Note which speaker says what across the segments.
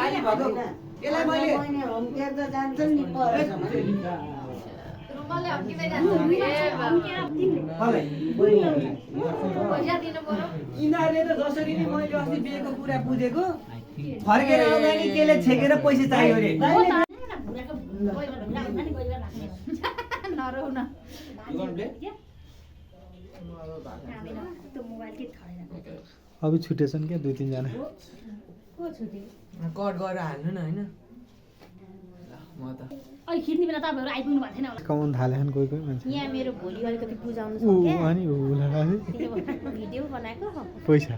Speaker 1: बाली भएको यसलाई मैले
Speaker 2: होम केयर त जान्छ नि परसम्म
Speaker 3: रुमले हम्किँदै जान्छ
Speaker 1: यिनीहरूले त जसरी नि मैले अस्ति बिहेको कुरा बुझेको फर्केर आउँदा नि केले छेकेर पैसा चाहियो अरे
Speaker 3: नरौ न
Speaker 4: अभी छुटेछन् क्या 2-3 जना
Speaker 1: कट गरेर हाल्नु न हैन म त
Speaker 5: अहिले खिच्ने बेला तपाईँहरू आइपुग्नु भएको थिएन होला
Speaker 4: कमाउन थालेछन् कोही मान्छे
Speaker 5: यहाँ मेरो भोलि अलिकति बुझाउनु छ
Speaker 4: ऊ अनि
Speaker 5: भिडियो बनाएको
Speaker 4: पैसा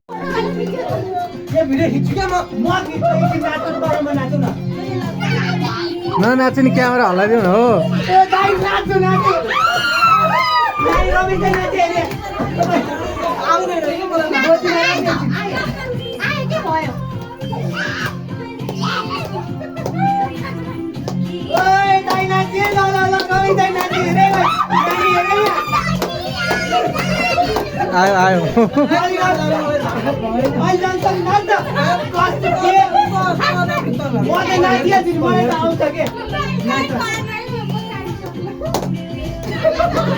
Speaker 1: यो भिडियो खिच्छु म खिच्छु नाच्नु बारेमा नाच्नु न
Speaker 4: ननाच्नु नि क्यामेरा हल्लाइदिउ न हो
Speaker 1: ए दाइ नाच्नु नाच्नु दाइ रवि चाहिँ नाच्यो अरे आउँदैन यो मलाई बोल्नु
Speaker 5: आयो के भयो
Speaker 1: ओइ दाइ नाच्यो ल ल ल रवि दाइ नाच्यो रे नानी हेरे
Speaker 4: आयो आयो
Speaker 1: अहिले जान्छ नाच्छ कस्तो के म त नाचिहाल्छु नि मलाई त आउँछ के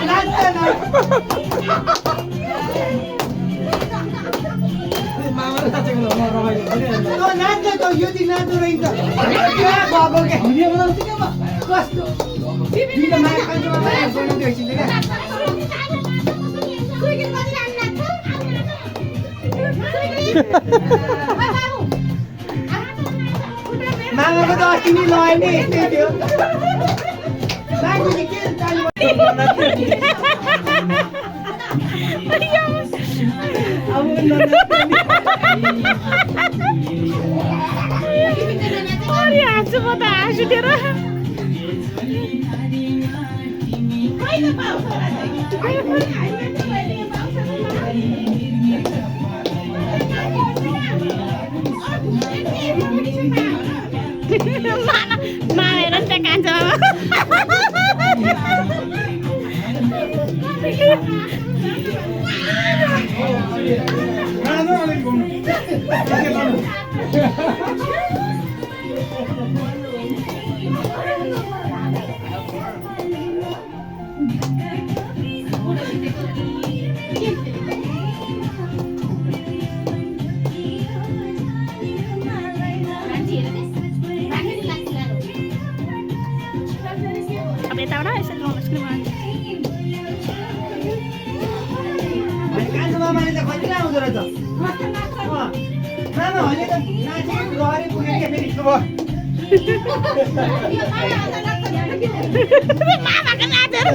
Speaker 1: नाच्छ नाच्छ त यो दिन नाच्नु रहेछ भएको के भिडियो बनाउँछु क्या म कस्तो भिडियो माया खान्छमा बनाउँदै एकछिन क्या मामाको त अस्ति नि लगाए नि यस्तै थियो नाच्नु के चालु
Speaker 5: अरे हाँसु म त हाँसु दिएर मामा हेर नि त्यहाँ कान्छ अब यताबाट यसरी रमेश
Speaker 1: मामाले त कति आउँदो रहेछ मामाहरूले त नाचेको गरे पुग्यो के फेरि
Speaker 5: मामाको नाचेर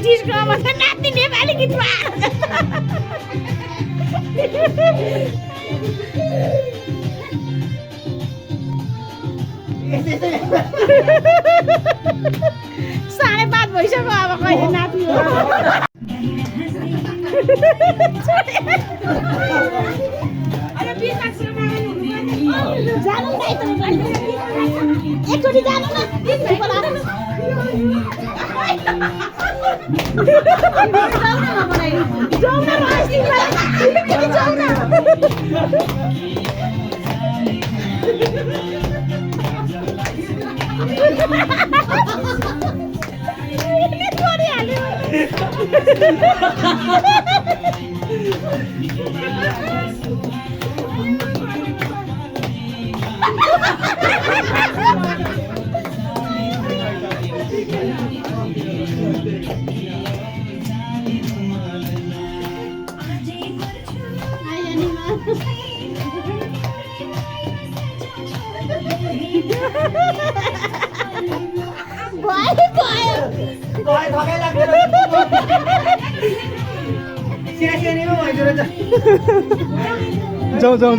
Speaker 5: जिसको अब नाच्ने नेपाली गीतमा साढे 5 भइसक्यो अब कहिले नाच्नु जानु एकचोटि जानु न
Speaker 4: जाऊ जाऊ